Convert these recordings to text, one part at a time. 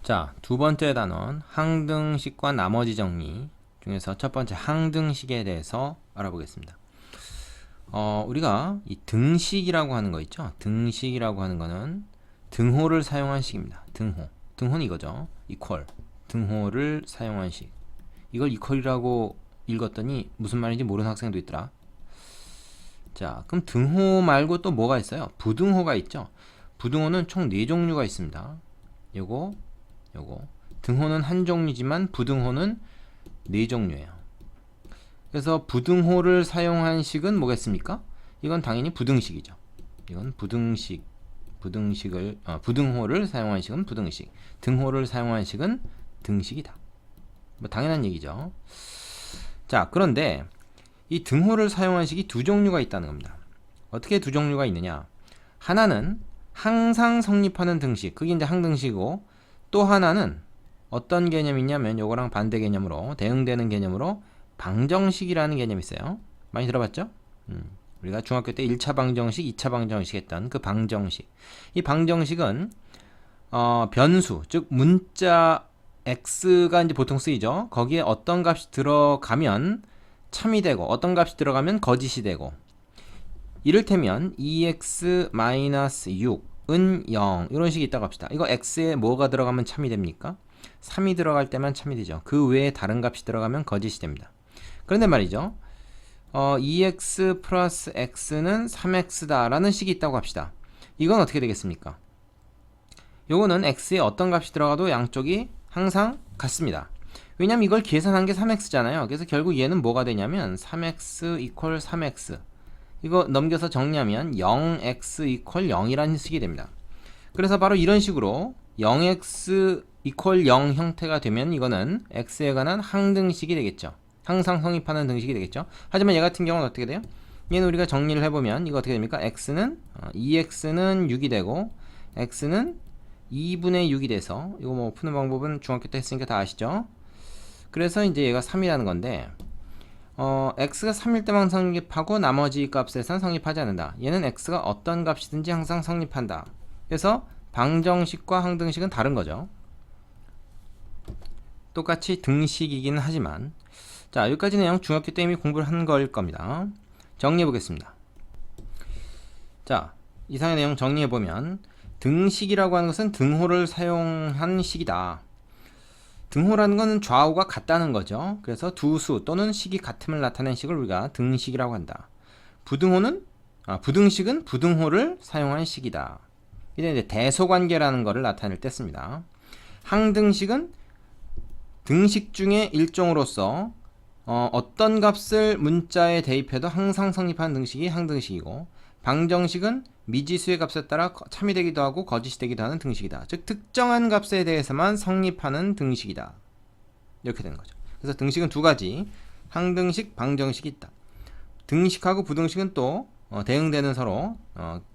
자, 두 번째 단원 항등식과 나머지 정리 중에서 첫 번째 항등식에 대해서 알아보겠습니다. 우리가 이 등식이라고 하는 거 있죠? 등식이라고 하는 거는 등호를 사용한 식입니다. 등호는 이거죠. 이퀄. 등호를 사용한 식. 이걸 이퀄이라고 읽었더니 무슨 말인지 모르는 학생도 있더라. 자, 그럼 등호 말고 또 뭐가 있어요? 부등호가 있죠? 부등호는 총 4종류가 있습니다. 요거 등호는 한 종류지만 부등호는 4종류예요. 그래서 부등호를 사용한 식은 뭐겠습니까? 이건 당연히 부등식이죠. 이건 부등호를 사용한 식은 부등식, 등호를 사용한 식은 등식이다. 뭐 당연한 얘기죠. 자, 그런데 이 등호를 사용한 식이 두 종류가 있다는 겁니다. 어떻게 두 종류가 있느냐? 하나는 항상 성립하는 등식, 그게 이제 항등식이고, 또 하나는 어떤 개념이 있냐면 요거랑 반대 개념으로 대응되는 개념으로 방정식이라는 개념이 있어요. 많이 들어봤죠? 우리가 중학교 때 1차 방정식, 2차 방정식 했던 그 방정식. 이 방정식은 변수, 즉 문자 x가 이제 보통 쓰이죠. 거기에 어떤 값이 들어가면 참이 되고 어떤 값이 들어가면 거짓이 되고, 이를테면 2x-6은 0 이런 식이 있다고 합시다. 이거 x에 뭐가 들어가면 참이 됩니까? 3이 들어갈 때만 참이 되죠. 그 외에 다른 값이 들어가면 거짓이 됩니다. 그런데 말이죠, 2x 플러스 x는 3x다 라는 식이 있다고 합시다. 이건 어떻게 되겠습니까? 요거는 x에 어떤 값이 들어가도 양쪽이 항상 같습니다. 왜냐면 이걸 계산한 게 3x잖아요. 그래서 결국 얘는 뭐가 되냐면 3x 이퀄 3x, 이거 넘겨서 정리하면 0x 이퀄 0이라는 식이 됩니다. 그래서 바로 이런 식으로 0x 이퀄 0 형태가 되면 이거는 x에 관한 항등식이 되겠죠. 항상 성립하는 등식이 되겠죠. 하지만 얘 같은 경우는 어떻게 돼요? 얘는 우리가 정리를 해보면 이거 어떻게 됩니까? x는 2x는 6이 되고 x는 2분의 6이 돼서, 이거 뭐 푸는 방법은 중학교 때 했으니까 다 아시죠? 그래서 이제 얘가 3이라는 건데, x가 3일 때만 성립하고 나머지 값에선 성립하지 않는다. 얘는 x가 어떤 값이든지 항상 성립한다. 그래서 방정식과 항등식은 다른 거죠. 똑같이 등식이긴 하지만, 자, 여기까지 내용 중학교 때 이미 공부를 한 걸 겁니다. 정리해 보겠습니다. 자, 이상의 내용 정리해 보면, 등식이라고 하는 것은 등호를 사용한 식이다. 등호라는 것은 좌우가 같다는 거죠. 그래서 두 수 또는 식이 같음을 나타낸 식을 우리가 등식이라고 한다. 부등식은 부등호를 사용한 식이다. 이게 이제 대소관계라는 것을 나타낼 때 씁니다. 항등식은 등식 중에 일종으로서 어떤 값을 문자에 대입해도 항상 성립하는 등식이 항등식이고, 방정식은 미지수의 값에 따라 참이 되기도 하고 거짓이 되기도 하는 등식이다. 즉 특정한 값에 대해서만 성립하는 등식이다. 이렇게 되는 거죠. 그래서 등식은 두 가지, 항등식, 방정식이 있다. 등식하고 부등식은 또 대응되는 서로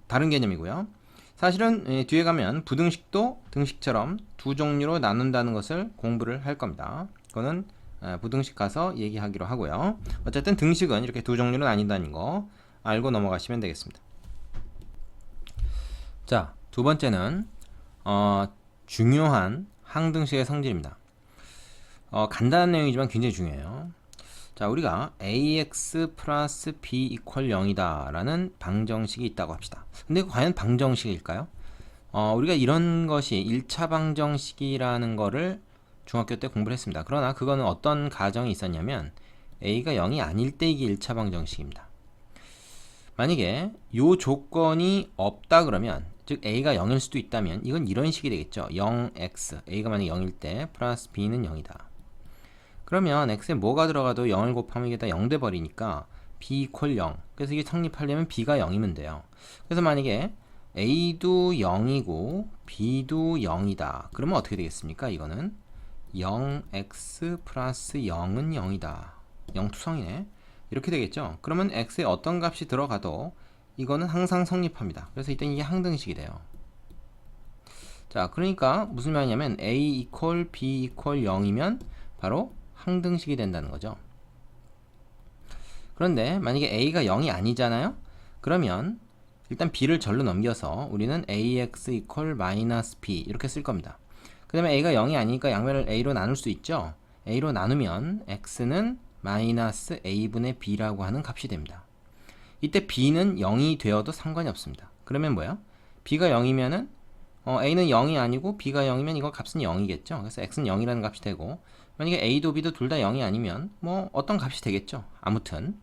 다른 개념이고요. 사실은 뒤에 가면 부등식도 등식처럼 두 종류로 나눈다는 것을 공부를 할 겁니다. 그거는 부등식 가서 얘기하기로 하고요. 어쨌든 등식은 이렇게 두 종류로 나뉜다는 거 알고 넘어가시면 되겠습니다. 자, 두 번째는 중요한 항등식의 성질입니다. 간단한 내용이지만 굉장히 중요해요. 자, 우리가 ax 플러스 b 이퀄 0이다 라는 방정식이 있다고 합시다. 근데 과연 방정식일까요? 우리가 이런 것이 1차 방정식이라는 거를 중학교 때 공부를 했습니다. 그러나 그거는 어떤 가정이 있었냐면 a가 0이 아닐 때 이게 1차 방정식입니다. 만약에 이 조건이 없다 그러면, 즉 a가 0일 수도 있다면 이건 이런 식이 되겠죠. 0x, a가 만약에 0일 때 플러스 b는 0이다. 그러면 x에 뭐가 들어가도 0을 곱하면 이게 다 0 돼버리니까 b 이퀄 0. 그래서 이게 성립하려면 b가 0이면 돼요. 그래서 만약에 a도 0이고 b도 0이다. 그러면 어떻게 되겠습니까? 이거는 0x 플러스 0은 0이다. 0투성이네. 이렇게 되겠죠. 그러면 x에 어떤 값이 들어가도 이거는 항상 성립합니다. 그래서 이때 이게 항등식이 돼요. 자, 그러니까 무슨 말이냐면 a 이퀄 b 이퀄 0이면 바로 항등식이 된다는 거죠. 그런데 만약에 a가 0이 아니잖아요. 그러면 일단 b를 절로 넘겨서 우리는 ax 이퀄 마이너스 b 이렇게 쓸 겁니다. 그 다음에 a가 0이 아니니까 양변을 a로 나눌 수 있죠. a로 나누면 x는 마이너스 a분의 b라고 하는 값이 됩니다. 이때 b는 0이 되어도 상관이 없습니다. 그러면 뭐야? b가 0이면은 a는 0이 아니고 b가 0이면 이거 값은 0이겠죠. 그래서 x는 0이라는 값이 되고, 만약에 a도 b도 둘 다 0이 아니면 뭐 어떤 값이 되겠죠. 아무튼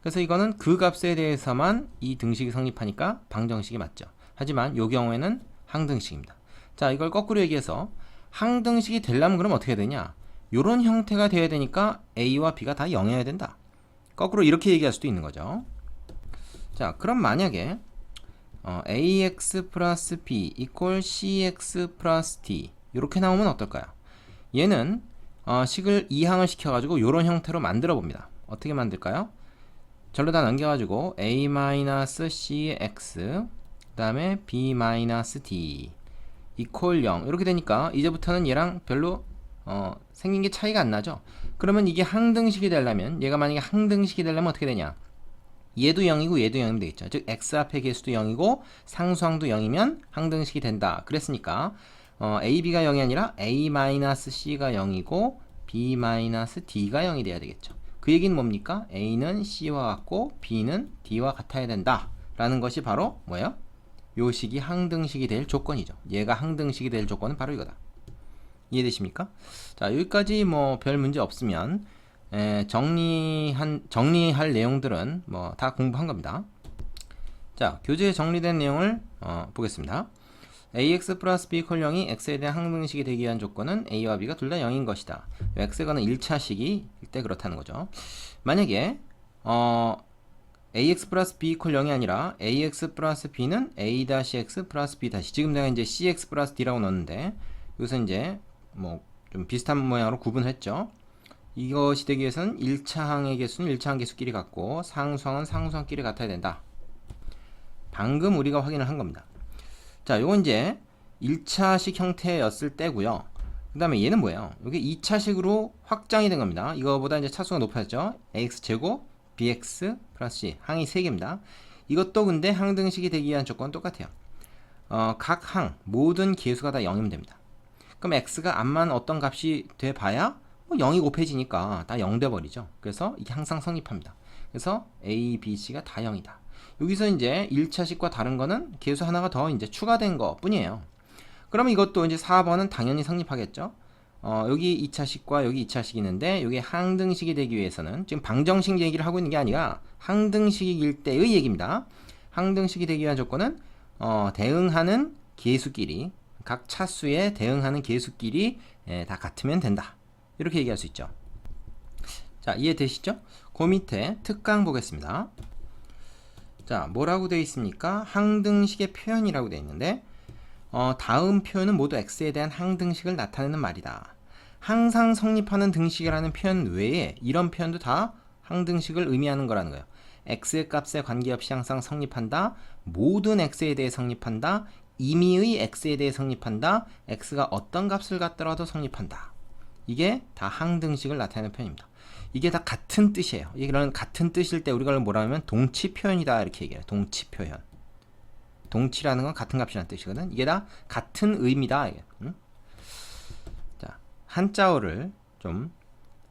그래서 이거는 그 값에 대해서만 이 등식이 성립하니까 방정식이 맞죠. 하지만 이 경우에는 항등식입니다. 자, 이걸 거꾸로 얘기해서 항등식이 되려면 그럼 어떻게 되냐? 요런 형태가 돼야 되니까 a와 b가 다 0이어야 된다. 거꾸로 이렇게 얘기할 수도 있는 거죠. 자, 그럼 만약에 ax 플러스 b 이퀄 cx 플러스 d 이렇게 나오면 어떨까요? 얘는 식을 이항을 시켜가지고 이런 형태로 만들어 봅니다. 어떻게 만들까요? 절로 다 넘겨가지고 a-cx 그 다음에 b-d 이퀄 0 이렇게 되니까 이제부터는 얘랑 별로 생긴 게 차이가 안 나죠. 그러면 이게 항등식이 되려면, 얘가 만약에 항등식이 되려면 어떻게 되냐? 얘도 0이고 얘도 0이면 되겠죠. 즉 x 앞의 개수도 0이고 상수항도 0이면 항등식이 된다. 그랬으니까 a, b가 0이 아니라 a-c가 0이고 b-d가 0이 돼야 되겠죠. 그 얘기는 뭡니까? a는 c와 같고 b는 d와 같아야 된다 라는 것이 바로 뭐예요? 요 식이 항등식이 될 조건이죠. 얘가 항등식이 될 조건은 바로 이거다. 이해되십니까? 자, 여기까지 뭐 별 문제 없으면 정리할 내용들은 뭐 다 공부한 겁니다. 자, 교재에 정리된 내용을 보겠습니다. ax 플러스 b 이퀄 0이 x에 대한 항등식이 되기 위한 조건은 a와 b가 둘 다 0인 것이다. x에 관한 1차식일 때 그렇다는 거죠. 만약에 ax 플러스 b 이퀄 0이 아니라 ax 플러스 b는 a-x 플러스 b 지금 내가 이제 cx 플러스 d라고 넣었는데 여기서 이제 뭐 좀 비슷한 모양으로 구분했죠. 이것이 되기 위해서는 1차항의 개수는 1차항 개수끼리 같고 상수항은 상수항끼리 같아야 된다. 방금 우리가 확인을 한 겁니다. 자, 요건 이제 1차식 형태였을 때고요. 그 다음에 얘는 뭐예요? 여기 2차식으로 확장이 된 겁니다. 이거보다 이제 차수가 높아졌죠. ax제곱 bx 플러스 c 항이 3개입니다. 이것도 근데 항등식이 되기 위한 조건은 똑같아요. 각 항 모든 개수가 다 0이면 됩니다. 그럼 x가 암만 어떤 값이 돼봐야 0이 곱해지니까 다 0 돼버리죠. 그래서 이게 항상 성립합니다. 그래서 a, b, c가 다 0이다. 여기서 이제 1차식과 다른 거는 개수 하나가 더 이제 추가된 것 뿐이에요. 그러면 이것도 이제 4번은 당연히 성립하겠죠. 여기 2차식과 여기 2차식이 있는데 이게 항등식이 되기 위해서는 지금 방정식 얘기를 하고 있는 게 아니라 항등식일 때의 얘기입니다. 항등식이 되기 위한 조건은 대응하는 개수끼리 각 차수에 대응하는 개수끼리 다 같으면 된다. 이렇게 얘기할 수 있죠. 자, 이해되시죠? 그 밑에 특강 보겠습니다. 자, 뭐라고 되어 있습니까? 항등식의 표현이라고 되어 있는데 다음 표현은 모두 x에 대한 항등식을 나타내는 말이다. 항상 성립하는 등식이라는 표현 외에 이런 표현도 다 항등식을 의미하는 거라는 거예요. x의 값에 관계없이 항상 성립한다. 모든 x에 대해 성립한다. 임의의 x에 대해 성립한다. x가 어떤 값을 갖더라도 성립한다. 이게 다 항등식을 나타내는 표현입니다. 이게 다 같은 뜻이에요. 이런 같은 뜻일 때 우리가 뭐라 하면 동치 표현이다 이렇게 얘기해요. 동치 표현. 동치라는 건 같은 값이라는 뜻이거든. 이게 다 같은 의미다. 응? 자, 한자어를 좀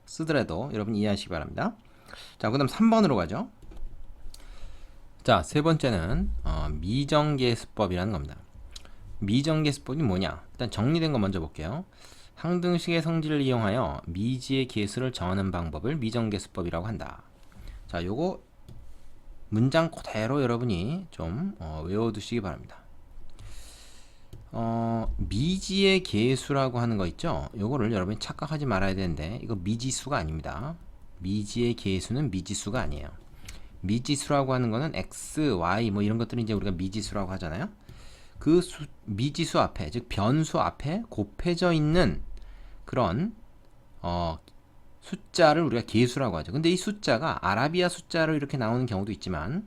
쓰더라도 여러분 이해하시기 바랍니다. 자, 그 다음 3번으로 가죠. 자, 세 번째는 미정계수법이라는 겁니다. 미정계수법이 뭐냐? 일단 정리된 거 먼저 볼게요. 항등식의 성질을 이용하여 미지의 계수를 정하는 방법을 미정계수법이라고 한다. 자, 요거 문장 그대로 여러분이 좀 외워두시기 바랍니다. 미지의 계수라고 하는 거 있죠? 요거를 여러분이 착각하지 말아야 되는데 이거 미지수가 아닙니다. 미지의 계수는 미지수가 아니에요. 미지수라고 하는 거는 x, y 뭐 이런 것들을 이제 우리가 미지수라고 하잖아요. 그 미지수 앞에, 즉 변수 앞에 곱해져 있는 그런 숫자를 우리가 계수라고 하죠. 근데 이 숫자가 아라비아 숫자로 이렇게 나오는 경우도 있지만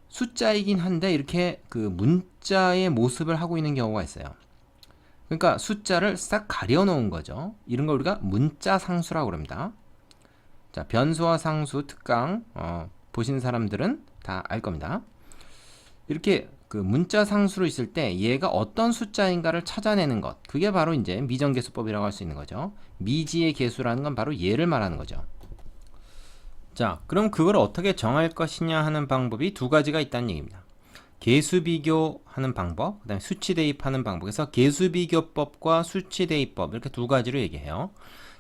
숫자이긴 한데 이렇게 그 문자의 모습을 하고 있는 경우가 있어요. 그러니까 숫자를 싹 가려 놓은 거죠. 이런 걸 우리가 문자 상수라고 합니다. 자, 변수와 상수 특강 보신 사람들은 다 알 겁니다. 이렇게 그 문자 상수로 있을 때 얘가 어떤 숫자인가를 찾아내는 것, 그게 바로 이제 미정계수법이라고 할 수 있는 거죠. 미지의 계수라는 건 바로 얘를 말하는 거죠. 자, 그럼 그걸 어떻게 정할 것이냐 하는 방법이 두 가지가 있다는 얘기입니다. 계수 비교하는 방법, 그 다음에 수치 대입하는 방법. 그래서 계수 비교법과 수치 대입법, 이렇게 두 가지로 얘기해요.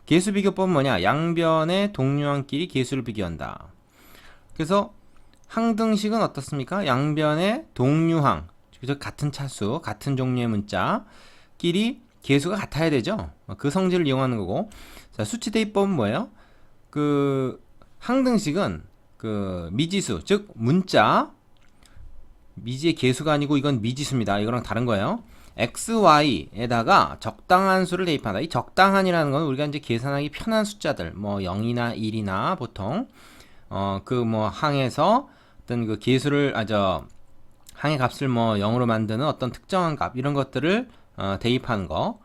계수 비교법은 뭐냐? 양변의 동류항끼리 계수를 비교한다. 그래서 항등식은 어떻습니까? 양변의 동류항, 그래서 같은 차수, 같은 종류의 문자끼리 계수가 같아야 되죠. 그 성질을 이용하는 거고. 자, 수치 대입법은 뭐예요? 그 항등식은 그 미지수, 즉 문자, 미지의 계수가 아니고 이건 미지수입니다. 이거랑 다른 거예요. x, y에다가 적당한 수를 대입한다. 이 적당한이라는 건 우리가 이제 계산하기 편한 숫자들, 뭐 0이나 1이나 보통 그 뭐 항에서 어떤 그 계수를 항의 값을 뭐 0으로 만드는 어떤 특정한 값, 이런 것들을 대입하는 거.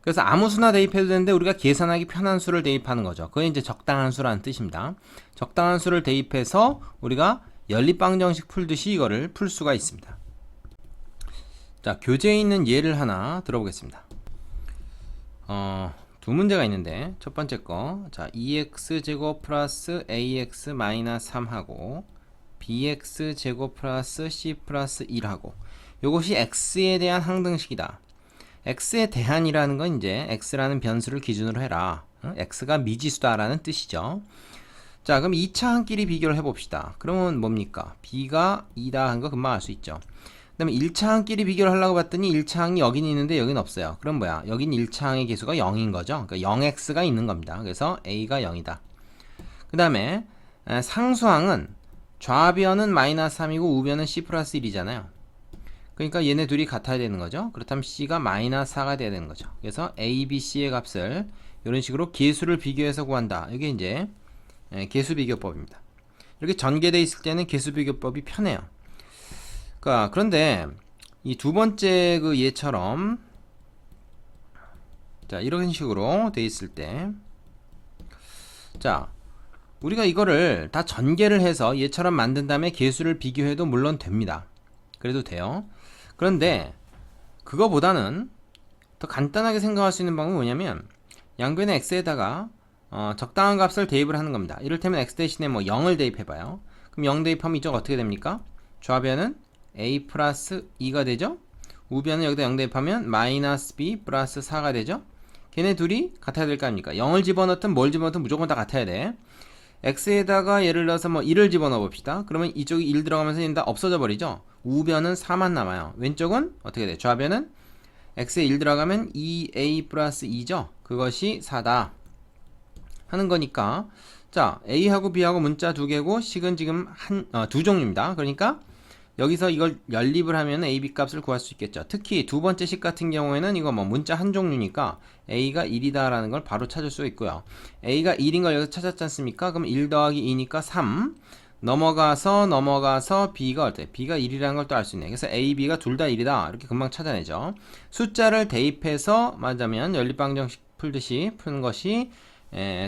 그래서 아무 수나 대입해도 되는데 우리가 계산하기 편한 수를 대입하는 거죠. 그게 이제 적당한 수라는 뜻입니다. 적당한 수를 대입해서 우리가 연립방정식 풀듯이 이거를 풀 수가 있습니다. 자, 교재에 있는 예를 하나 들어보겠습니다. 두 문제가 있는데 첫 번째 거, 자, 2x제곱 플러스 ax 마이너스 3하고 bx제곱 플러스 c 플러스 1하고 요것이 x에 대한 항등식이다. x에 대한이라는 건 이제 x라는 변수를 기준으로 해라. x가 미지수다라는 뜻이죠. 자, 그럼 2차 항끼리 비교를 해봅시다. 그러면 뭡니까? b가 2다 한 거 금방 알 수 있죠. 그 다음에 1차 항끼리 비교를 하려고 봤더니 1차 항이 여긴 있는데 여긴 없어요. 그럼 뭐야? 여긴 1차 항의 계수가 0인 거죠. 그러니까 0x가 있는 겁니다. 그래서 a가 0이다. 그 다음에 상수항은 좌변은 마이너스 3이고 우변은 c 플러스 1이잖아요. 그러니까 얘네 둘이 같아야 되는 거죠. 그렇다면 c가 마이너스 4가 돼야 되는 거죠. 그래서 a, b, c의 값을 이런 식으로 계수를 비교해서 구한다. 이게 이제 계수 비교법입니다. 이렇게 전개되어 있을 때는 계수 비교법이 편해요. 그런데 이 두 번째 그 예처럼, 자, 이런 식으로 돼 있을 때, 자, 우리가 이거를 다 전개를 해서 얘처럼 만든 다음에 계수를 비교해도 물론 됩니다. 그래도 돼요. 그런데 그거보다는 더 간단하게 생각할 수 있는 방법은 뭐냐면, 양변의 x에다가 적당한 값을 대입을 하는 겁니다. 이를테면 x 대신에 뭐 0을 대입해봐요. 그럼 0 대입하면 이쪽 어떻게 됩니까? 좌변은 a 플러스 2가 되죠. 우변은 여기다 0 대입하면 마이너스 b 플러스 4가 되죠. 걔네 둘이 같아야 될 거 아닙니까? 0을 집어넣든 뭘 집어넣든 무조건 다 같아야 돼. x에다가 예를 들어서 뭐 1을 집어넣어 봅시다. 그러면 이쪽이 1 들어가면서 얘는 다 없어져 버리죠. 우변은 4만 남아요. 왼쪽은 어떻게 돼? 좌변은 x에 1 들어가면 2a 플러스 2죠. 그것이 4다 하는 거니까, 자, a하고 b하고 문자 두 개고 식은 지금 두 종류입니다. 그러니까 여기서 이걸 연립을 하면 ab 값을 구할 수 있겠죠. 특히 두 번째 식 같은 경우에는 이거 뭐 문자 한 종류니까 a가 1이다 라는 걸 바로 찾을 수 있고요. a가 1인 걸 여기서 찾았지 않습니까? 그럼 1 더하기 2니까 3 넘어가서 b가 어때? b가 1이라는 걸 또 알 수 있네. 그래서 a, b가 둘 다 1이다 이렇게 금방 찾아내죠. 숫자를 대입해서 맞으면 연립방정식 풀듯이 푸는 것이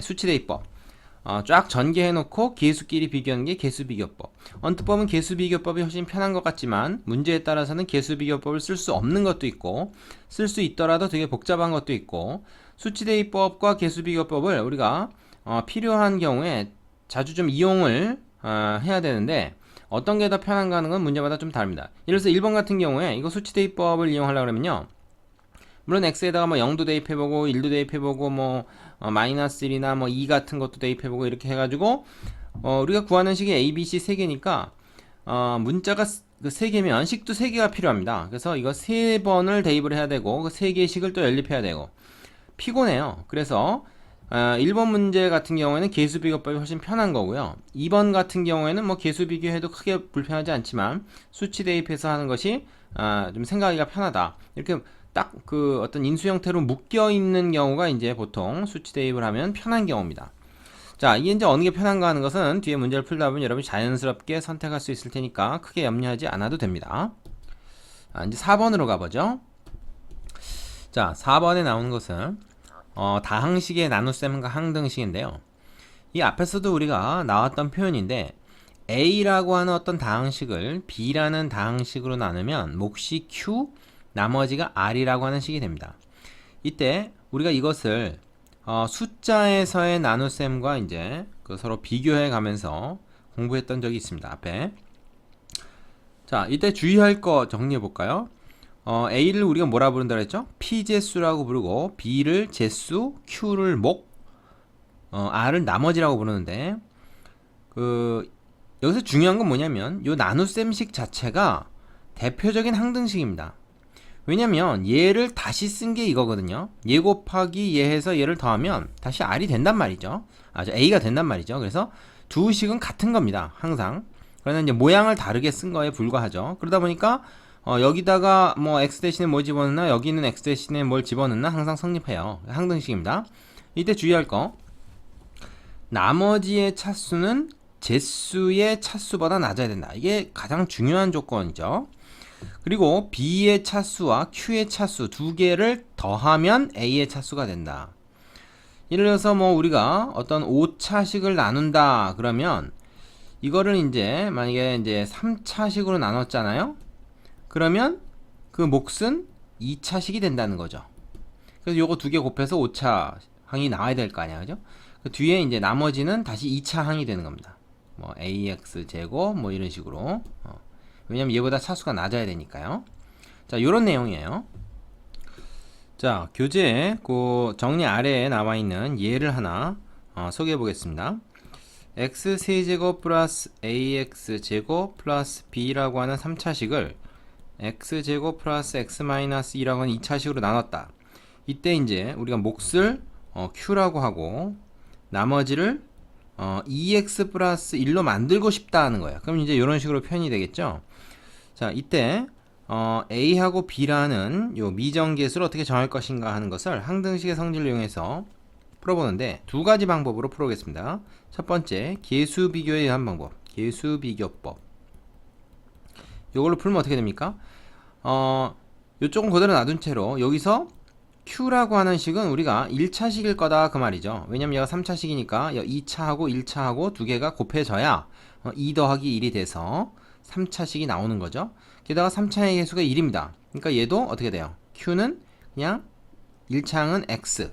수치대입법. 쫙 전개해놓고 계수끼리 비교하는 게 계수비교법. 언뜻 보면 계수비교법이 훨씬 편한 것 같지만 문제에 따라서는 계수비교법을 쓸 수 없는 것도 있고 쓸 수 있더라도 되게 복잡한 것도 있고, 수치대입법과 계수비교법을 우리가 필요한 경우에 자주 좀 이용을 해야 되는데 어떤 게 더 편한가 하는 건 문제마다 좀 다릅니다. 예를 들어서 1번 같은 경우에 이거 수치대입법을 이용하려고 그러면요, 물론 x에다가 뭐 0도 대입해보고 1도 대입해보고 뭐 마이너스 1이나 뭐 2 같은 것도 대입해보고 이렇게 해가지고 우리가 구하는 식이 a, b, c 3개니까 문자가 그 3개면 식도 3개가 필요합니다. 그래서 이거 3번을 대입을 해야 되고 그 3개의 식을 또 연립해야 되고 피곤해요. 그래서 1번 문제 같은 경우에는 계수비교법이 훨씬 편한 거고요. 2번 같은 경우에는 뭐 계수비교해도 크게 불편하지 않지만 수치 대입해서 하는 것이 좀 생각하기가 편하다. 이렇게 딱 그 어떤 인수 형태로 묶여 있는 경우가 이제 보통 수치 대입을 하면 편한 경우입니다. 자, 이게 이제 어느 게 편한가 하는 것은 뒤에 문제를 풀다 보면 여러분이 자연스럽게 선택할 수 있을 테니까 크게 염려하지 않아도 됩니다. 이제 4번으로 가보죠. 자, 4번에 나오는 것은 다항식의 나눗셈과 항등식인데요. 이 앞에서도 우리가 나왔던 표현인데 A라고 하는 어떤 다항식을 B라는 다항식으로 나누면 몫이 Q, 나머지가 R이라고 하는 식이 됩니다. 이때 우리가 이것을 숫자에서의 나눗셈과 이제 서로 비교해 가면서 공부했던 적이 있습니다. 앞에. 자, 이때 주의할 거 정리해 볼까요? A를 우리가 뭐라 부른다 그랬죠? P재수라고 부르고 B를 재수, Q를 목, R을 나머지라고 부르는데 여기서 중요한 건 뭐냐면 요 나눗셈식 자체가 대표적인 항등식입니다. 왜냐면 얘를 다시 쓴 게 이거거든요. 얘 곱하기 얘 해서 얘를 더하면 다시 R이 된단 말이죠. A가 된단 말이죠. 그래서 두 식은 같은 겁니다. 항상. 그러나 이제 모양을 다르게 쓴 거에 불과하죠. 그러다 보니까 여기다가 뭐 x 대신에 뭐 집어넣나, 여기는 x 대신에 뭘 집어넣나 항상 성립해요. 항등식입니다. 이때 주의할 거, 나머지의 차수는 재수의 차수보다 낮아야 된다. 이게 가장 중요한 조건이죠. 그리고 B의 차수와 Q의 차수 두 개를 더하면 A의 차수가 된다. 예를 들어서 뭐 우리가 어떤 5차식을 나눈다 그러면 이거를 이제 만약에 이제 3차식으로 나눴잖아요. 그러면 그 몫은 2차식이 된다는 거죠. 그래서 요거 두 개 곱해서 5차 항이 나와야 될 거 아니야, 그죠? 그 뒤에 이제 나머지는 다시 2차 항이 되는 겁니다. 뭐 ax 제곱 뭐 이런 식으로. 왜냐면 얘보다 차수가 낮아야 되니까요. 자, 요런 내용이에요. 자, 교재 그 정리 아래에 나와 있는 예를 하나 소개해 보겠습니다. x 세제곱 플러스 ax 제곱 플러스 b라고 하는 3차식을 x 제곱 플러스 x 마이너스 2라고 하는 2차식으로 나눴다. 이때 이제 우리가 몫을 q라고 하고 나머지를 2x 플러스 1로 만들고 싶다 하는 거예요. 그럼 이제 이런 식으로 표현이 되겠죠. 자, 이때 a하고 b라는 요 미정계수를 어떻게 정할 것인가 하는 것을 항등식의 성질을 이용해서 풀어보는데 두 가지 방법으로 풀어보겠습니다. 첫 번째, 계수 비교에 의한 방법, 계수 비교법. 이걸로 풀면 어떻게 됩니까? 요쪽은 그대로 놔둔 채로 여기서 Q라고 하는 식은 우리가 1차식일 거다 그 말이죠. 왜냐면 얘가 3차식이니까 2차하고 1차하고 두 개가 곱해져야 2 더하기 1이 돼서 3차식이 나오는 거죠. 게다가 3차의 개수가 1입니다. 그러니까 얘도 어떻게 돼요? Q는 그냥 1차항은 X,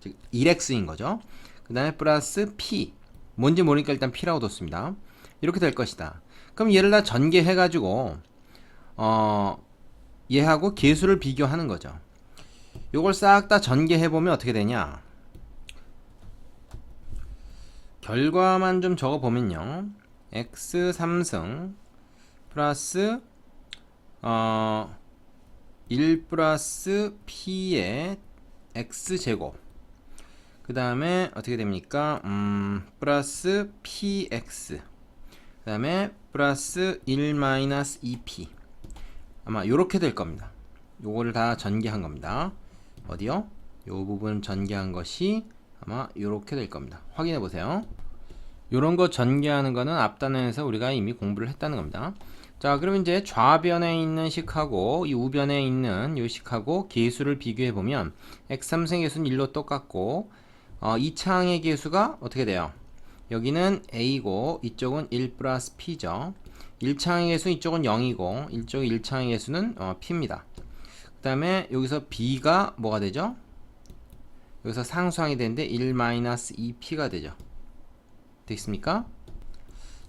즉 1X인 거죠. 그 다음에 플러스 P, 뭔지 모르니까 일단 P라고 뒀습니다. 이렇게 될 것이다. 그럼 얘를 다 전개해가지고 얘하고 계수를 비교하는 거죠. 요걸 싹 다 전개해보면 어떻게 되냐, 결과만 좀 적어보면요, x 3승 플러스 1 플러스 p의 x제곱, 그 다음에 어떻게 됩니까? 플러스 px, 그 다음에 플러스 1 마이너스 2p, 아마 요렇게 될 겁니다. 요거를 다 전개한 겁니다. 어디요? 요 부분 전개한 것이 아마 요렇게 될 겁니다. 확인해 보세요. 요런 거 전개하는 거는 앞단에서 우리가 이미 공부를 했다는 겁니다. 자, 그럼 이제 좌변에 있는 식하고 이 우변에 있는 요 식하고 계수를 비교해 보면 x3승의 계수는 1로 똑같고 2차항의 계수가 어떻게 돼요? 여기는 a고 이쪽은 1 플러스 p죠. 1차항의 계수 이쪽은 0이고 이쪽 1차항의 계수는 p입니다. 그 다음에 여기서 b가 뭐가 되죠? 여기서 상수항이 되는데 1 마이너스 2p가 되죠. 됐습니까?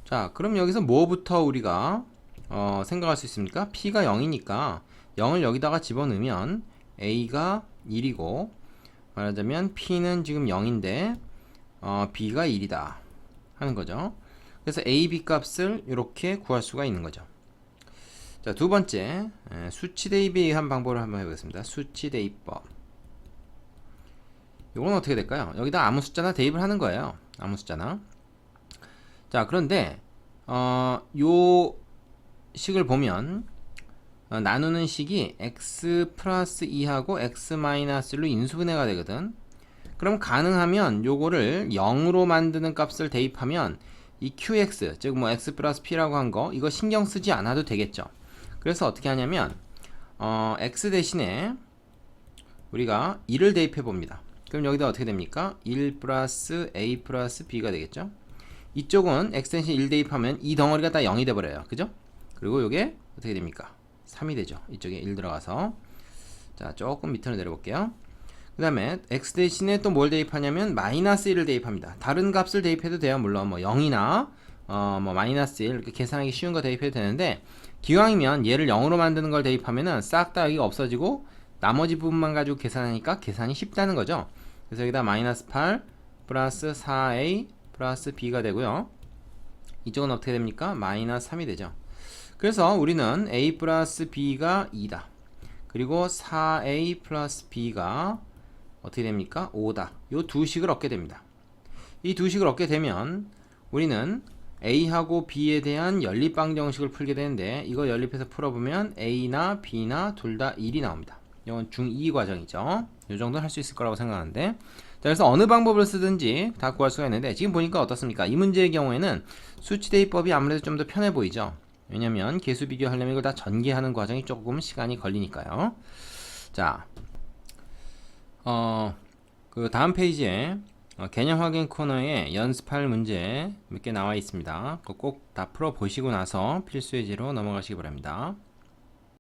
자, 그럼 여기서 뭐부터 우리가 생각할 수 있습니까? p가 0이니까 0을 여기다가 집어넣으면 a가 1이고 말하자면 p는 지금 0인데 b가 1이다 하는 거죠. 그래서 a, b 값을 이렇게 구할 수가 있는 거죠. 자, 두 번째, 수치 대입에 의한 방법을 한번 해보겠습니다. 수치 대입법. 이건 어떻게 될까요? 여기다 아무 숫자나 대입을 하는 거예요. 아무 숫자나. 자, 그런데 요 식을 보면 나누는 식이 x 플러스 2하고 x 마이너스로 인수분해가 되거든. 그럼 가능하면 요거를 0으로 만드는 값을 대입하면 이 qx, 즉 뭐 x 플러스 p라고 한 거, 이거 신경 쓰지 않아도 되겠죠. 그래서 어떻게 하냐면 x 대신에 우리가 1을 대입해 봅니다. 그럼 여기다 어떻게 됩니까? 1 플러스 a 플러스 b가 되겠죠. 이쪽은 x대신 1 대입하면 이 덩어리가 다 0이 돼버려요. 그죠? 그리고 요게 어떻게 됩니까? 3이 되죠. 이쪽에 1 들어가서. 자, 조금 밑으로 내려볼게요. 그 다음에 x 대신에 또 뭘 대입하냐면 마이너스 1을 대입합니다. 다른 값을 대입해도 돼요. 물론 뭐 0이나 뭐 마이너스 1 이렇게 계산하기 쉬운 거 대입해도 되는데, 기왕이면 얘를 0으로 만드는 걸 대입하면은 싹 다 여기가 없어지고 나머지 부분만 가지고 계산하니까 계산이 쉽다는 거죠. 그래서 여기다 마이너스 8 플러스 4a 플러스 b가 되고요. 이쪽은 어떻게 됩니까? 마이너스 3이 되죠. 그래서 우리는 a 플러스 b가 2다. 그리고 4a 플러스 b가 어떻게 됩니까? 5다. 요 두 식을 얻게 됩니다. 이 두 식을 얻게 되면 우리는 a하고 b에 대한 연립방정식을 풀게 되는데, 이거 연립해서 풀어보면 a나 b나 둘 다 1이 나옵니다. 이건 중2 과정이죠. 이 정도는 할 수 있을 거라고 생각하는데, 자, 그래서 어느 방법을 쓰든지 다 구할 수가 있는데, 지금 보니까 어떻습니까? 이 문제의 경우에는 수치 대입법이 아무래도 좀 더 편해 보이죠. 왜냐면 계수 비교하려면 이걸 다 전개하는 과정이 조금 시간이 걸리니까요. 자, 그 다음 페이지에 개념 확인 코너에 연습할 문제 몇 개 나와 있습니다. 꼭 다 풀어 보시고 나서 필수 예제로 넘어가시기 바랍니다.